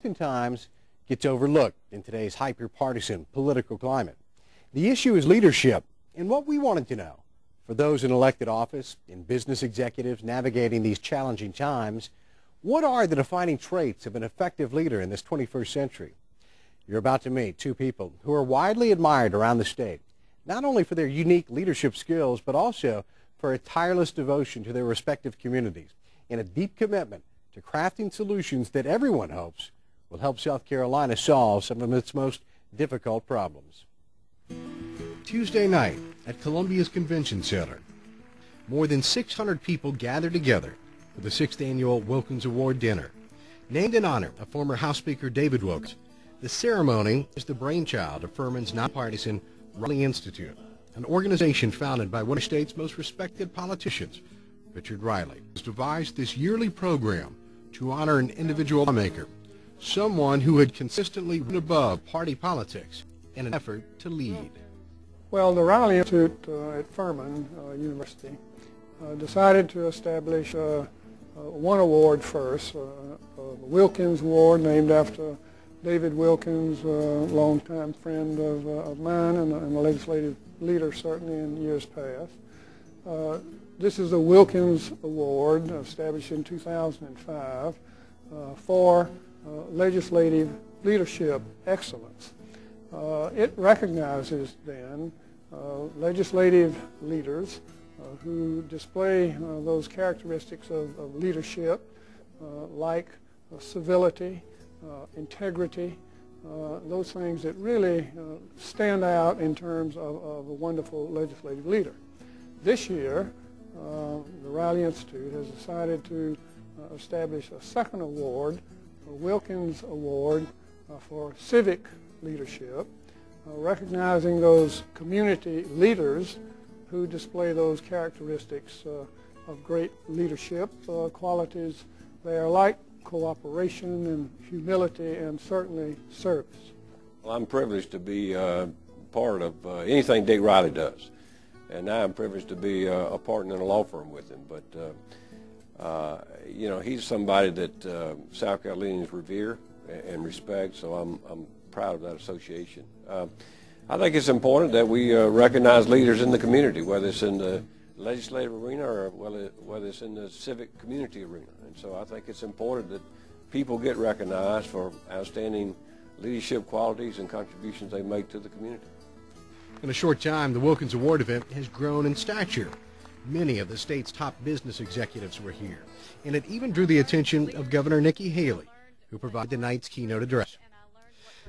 oftentimes gets overlooked in today's hyper-partisan political climate. The issue is leadership, and what we wanted to know, for those in elected office and business executives navigating these challenging times, what are the defining traits of an effective leader in this 21st century? You're about to meet two people who are widely admired around the state, not only for their unique leadership skills, but also for a tireless devotion to their respective communities and a deep commitment to crafting solutions that everyone hopes will help South Carolina solve some of its most difficult problems. Tuesday night at Columbia's Convention Center, more than 600 people gathered together for the 6th Annual Wilkins Award dinner. Named in honor of former House Speaker David Wilkins, the ceremony is the brainchild of Furman's nonpartisan Raleigh Institute, an organization founded by one of the state's most respected politicians, Richard Riley, has devised this yearly program to honor an individual lawmaker, someone who had consistently risen above party politics in an effort to lead. Well, the Riley Institute at Furman University decided to establish one award first, the Wilkins Award, named after David Wilkins, a longtime friend of mine and a legislative leader certainly in years past. This is the Wilkins Award, established in 2005, for legislative leadership excellence. It recognizes then legislative leaders who display those characteristics of leadership, like civility, integrity, those things that really stand out in terms of a wonderful legislative leader. This year, the Riley Institute has decided to establish a second award, a Wilkins Award for Civic Leadership, recognizing those community leaders who display those characteristics of great leadership qualities. They are like cooperation and humility and certainly service. Well, I'm privileged to be part of anything Dick Riley does. And now I'm privileged to be a partner in a law firm with him. But, you know, he's somebody that South Carolinians revere and respect, so I'm proud of that association. I think it's important that we recognize leaders in the community, whether it's in the legislative arena or whether it's in the civic community arena. And so I think it's important that people get recognized for outstanding leadership qualities and contributions they make to the community. In a short time, the Wilkins Award event has grown in stature. Many of the state's top business executives were here, and it even drew the attention of Governor Nikki Haley, who provided the night's keynote address.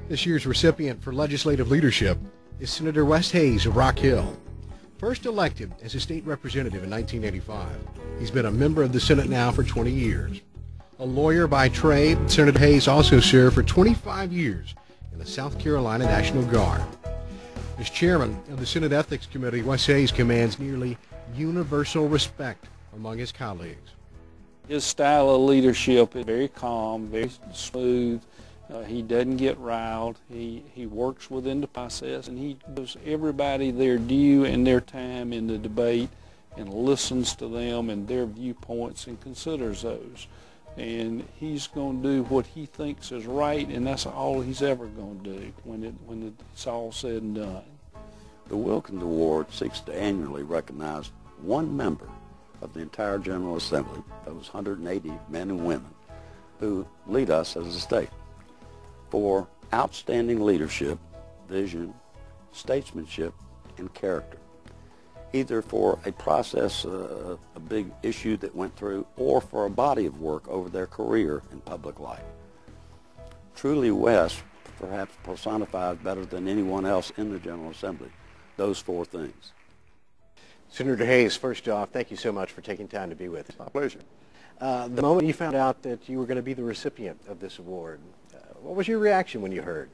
This year's recipient for legislative leadership is Senator Wes Hayes of Rock Hill. First elected as a state representative in 1985, he's been a member of the Senate now for 20 years. A lawyer by trade, Senator Hayes also served for 25 years in the South Carolina National Guard. As chairman of the Senate Ethics Committee, Wes Hayes commands nearly universal respect among his colleagues. His style of leadership is very calm, very smooth. He doesn't get riled. He works within the process, and he gives everybody their due and their time in the debate and listens to them and their viewpoints and considers those. And he's going to do what he thinks is right, and that's all he's ever going to do when it's all said and done. The Wilkins Award seeks to annually recognize one member of the entire General Assembly, those 180 men and women who lead us as a state, for outstanding leadership, vision, statesmanship, and character, either for a process, a big issue that went through, or for a body of work over their career in public life. Truly, Wes perhaps personifies better than anyone else in the General Assembly those four things. Senator Hayes, first off, thank you so much for taking time to be with us. My pleasure. The moment you found out that you were going to be the recipient of this award, what was your reaction when you heard?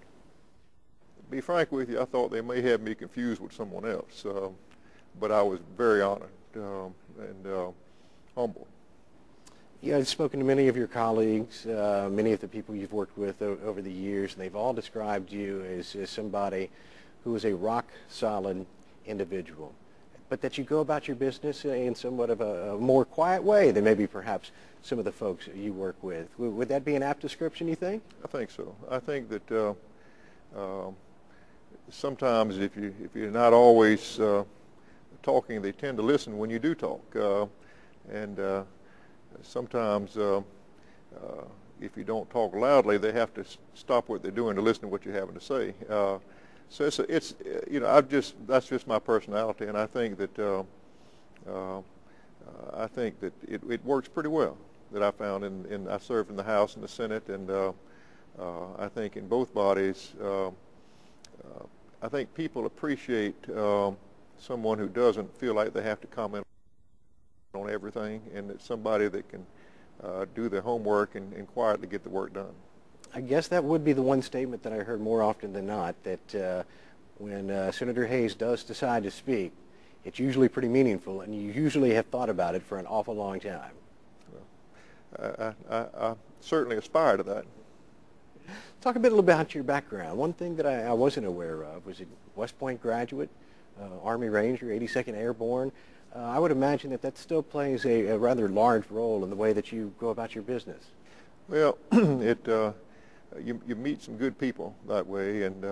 To be frank with you, I thought they may have me confused with someone else, but I was very honored and humbled. You had spoken to many of your colleagues, many of the people you've worked with over the years, and they've all described you as somebody who is a rock-solid individual, but that you go about your business in somewhat of a more quiet way than maybe perhaps some of the folks you work with. Would that be an apt description, you think? I think so. I think that sometimes if you're not always talking, they tend to listen when you do talk. And sometimes if you don't talk loudly, they have to stop what they're doing to listen to what you're having to say. So it's you know, that's just my personality, and I think that it works pretty well. That I found I served in the House and the Senate, and I think in both bodies, I think people appreciate someone who doesn't feel like they have to comment on everything, and it's somebody that can do their homework and quietly get the work done. I guess that would be the one statement that I heard more often than not, that when Senator Hayes does decide to speak, it's usually pretty meaningful, and you usually have thought about it for an awful long time. Well, I certainly aspire to that. Talk a bit about your background. One thing that I wasn't aware of was a West Point graduate, Army Ranger, 82nd Airborne. I would imagine that still plays a rather large role in the way that you go about your business. Well, you meet some good people that way, and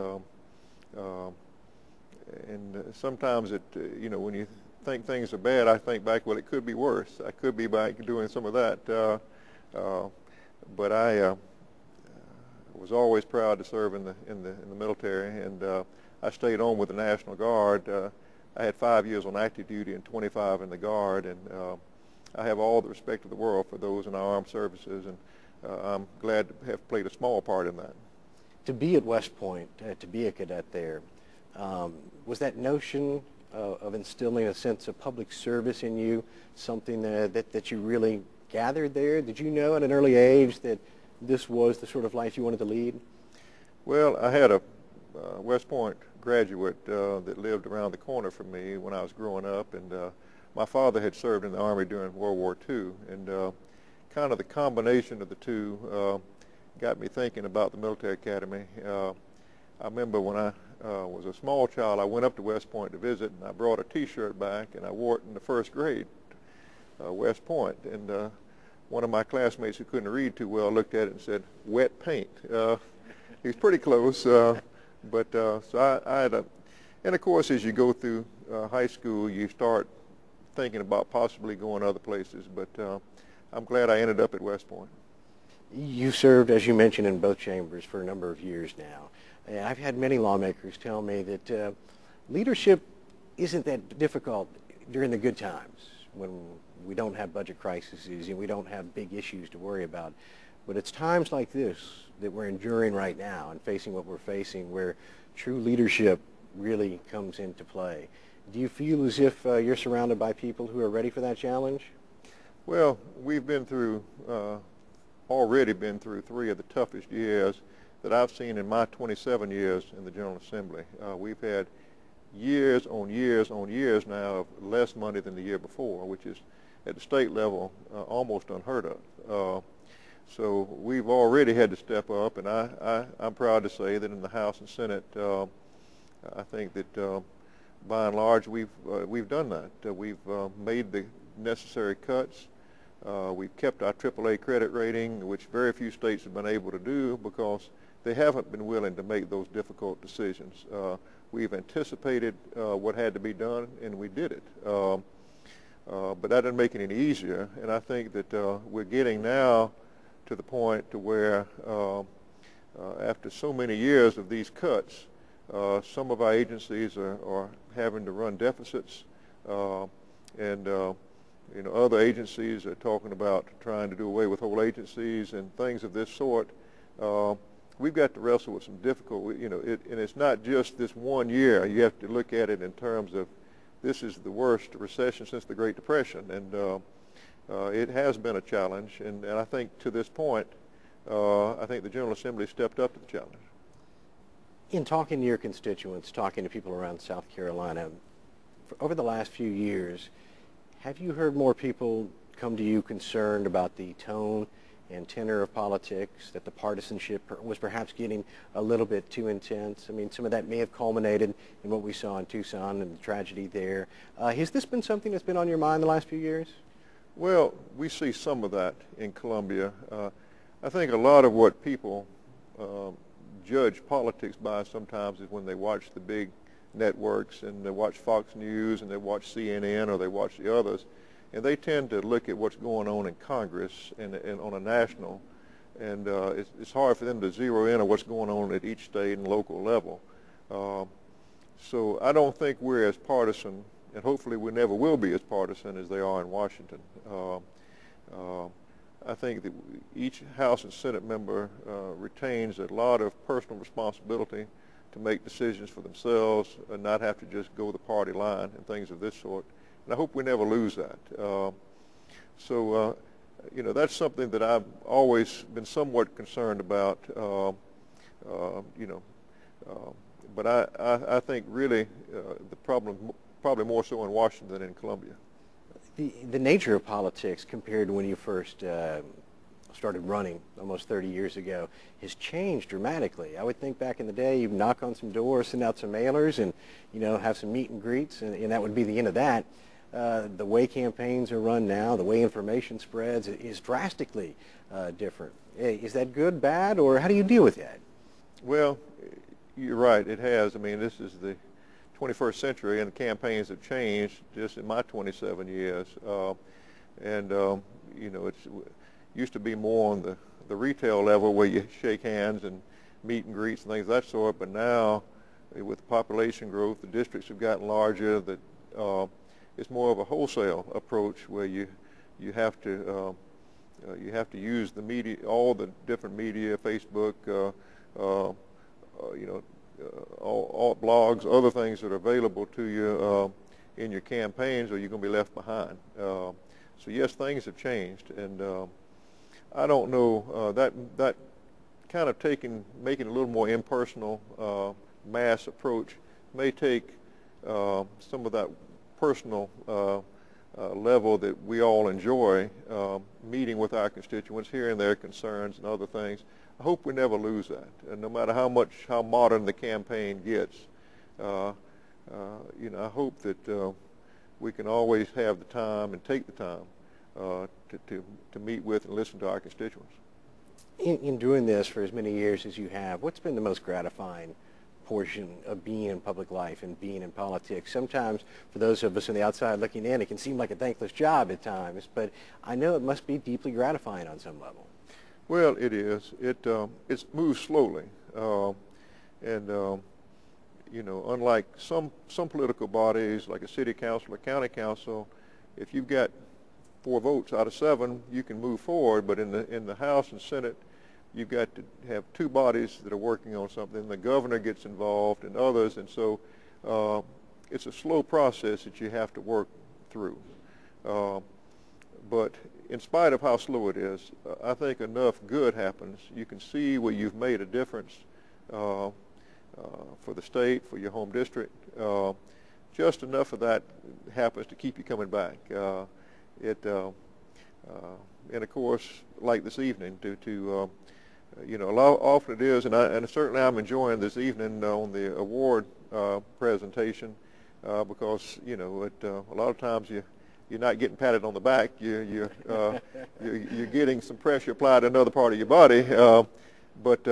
sometimes you know, when you think things are bad, I think back, well, it could be worse. I could be back doing some of that, but I was always proud to serve in the military, and I stayed on with the National Guard. I had 5 years on active duty and 25 in the Guard, and I have all the respect of the world for those in our armed services, and I'm glad to have played a small part in that. To be at West Point, to be a cadet there, was that notion of instilling a sense of public service in you something that you really gathered there? Did you know at an early age that this was the sort of life you wanted to lead? Well, I had a West Point graduate that lived around the corner from me when I was growing up, and my father had served in the Army during World War II, and kind of the combination of the two got me thinking about the military academy. I remember when I was a small child, I went up to West Point to visit, and I brought a T-shirt back, and I wore it in the first grade, West Point, and one of my classmates who couldn't read too well looked at it and said, "Wet paint." He was pretty close, but so I had and of course as you go through high school, you start thinking about possibly going other places, but I'm glad I ended up at West Point. You served, as you mentioned, in both chambers for a number of years now. And I've had many lawmakers tell me that leadership isn't that difficult during the good times when we don't have budget crises and we don't have big issues to worry about. But it's times like this that we're enduring right now and facing what we're facing where true leadership really comes into play. Do you feel as if you're surrounded by people who are ready for that challenge? Well, we've already been through 3 of the toughest years that I've seen in my 27 years in the General Assembly. We've had years on years on years now of less money than the year before, which is at the state level almost unheard of. So we've already had to step up, and I'm proud to say that in the House and Senate, I think that by and large we've done that. We've made the necessary cuts. We've kept our AAA credit rating, which very few states have been able to do because they haven't been willing to make those difficult decisions. We've anticipated what had to be done, and we did it. But that didn't make it any easier, and I think that we're getting now to the point to where after so many years of these cuts, some of our agencies are having to run deficits, and you know, other agencies are talking about trying to do away with whole agencies and things of this sort. We've got to wrestle with some difficult, you know, and it's not just this one year. You have to look at it in terms of this is the worst recession since the Great Depression, and it has been a challenge, and I think to this point, I think the General Assembly stepped up to the challenge. In talking to your constituents, talking to people around South Carolina, over the last few years, have you heard more people come to you concerned about the tone and tenor of politics, that the partisanship was perhaps getting a little bit too intense. I mean, some of that may have culminated in what we saw in Tucson and the tragedy there. Has this been something that's been on your mind the last few years? Well, we see some of that in Columbia. I think a lot of what people judge politics by sometimes is when they watch the big networks and they watch Fox News and they watch CNN or they watch the others, and they tend to look at what's going on in Congress and on a national, and it's hard for them to zero in on what's going on at each state and local level. So I don't think we're as partisan, and hopefully we never will be as partisan as they are in Washington. I think that each House and Senate member retains a lot of personal responsibility to make decisions for themselves and not have to just go the party line and things of this sort. And I hope we never lose that. You know, that's something that I've always been somewhat concerned about, you know. But I think really the problem probably more so in Washington than in Columbia. The nature of politics compared to when you first started running almost 30 years ago has changed dramatically. I would think back in the day you'd knock on some doors, send out some mailers, and have some meet and greets, and that would be the end of that. The way campaigns are run now, the way information spreads is drastically different. Is that good, bad, or how do you deal with that? Well, you're right, it has. I mean, this is the 21st century, and campaigns have changed just in my 27 years. It used to be more on the retail level where you shake hands and meet and greets and things of that sort, but now with the population growth, the districts have gotten larger, that it's more of a wholesale approach where you have to use the media, all the different media, Facebook, all blogs, other things that are available to you in your campaigns, or you're going to be left behind. So yes, things have changed, and I don't know, that kind of making a little more impersonal mass approach may take some of that personal level that we all enjoy, meeting with our constituents, hearing their concerns and other things. I hope we never lose that. And no matter how modern the campaign gets, I hope that we can always have the time and take the time to meet with and listen to our constituents. In doing this for as many years as you have, what's been the most gratifying portion of being in public life and being in politics? Sometimes for those of us on the outside looking in, it can seem like a thankless job at times, but I know it must be deeply gratifying on some level. Well, it is. It moves slowly, unlike some political bodies like a city council or county council, if you've got 4 votes out of 7, you can move forward. But in the House and Senate, you've got to have 2 bodies that are working on something. The governor gets involved and others, and so it's a slow process that you have to work through. But in spite of how slow it is, I think enough good happens. You can see where you've made a difference for the state, for your home district. Just enough of that happens to keep you coming back. And of course, like this evening, often it is, and certainly I'm enjoying this evening on the award presentation because a lot of times you're not getting patted on the back. You're getting some pressure applied to another part of your body. But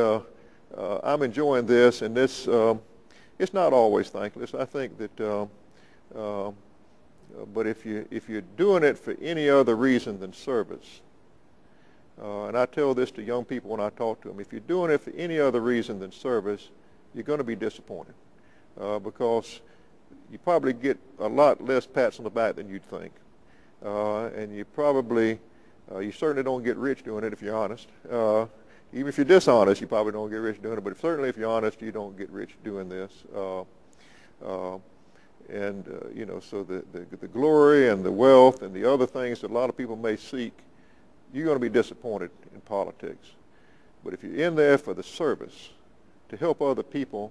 I'm enjoying this, and this it's not always thankless. I think that, but if you're doing it for any other reason than service, and I tell this to young people when I talk to them, if you're doing it for any other reason than service, you're going to be disappointed because you probably get a lot less pats on the back than you'd think. And you certainly don't get rich doing it if you're honest. Even if you're dishonest, you probably don't get rich doing it, but certainly if you're honest, you don't get rich doing this. So the glory and the wealth and the other things that a lot of people may seek, you're going to be disappointed in politics. But if you're in there for the service, to help other people,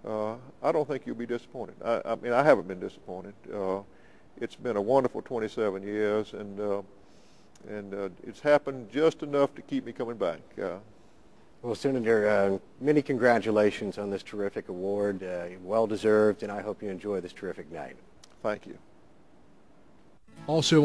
I don't think you'll be disappointed. I mean, I haven't been disappointed. It's been a wonderful 27 years, and And it's happened just enough to keep me coming back. Well, Senator, many congratulations on this terrific award. Well-deserved, and I hope you enjoy this terrific night. Thank you. Also on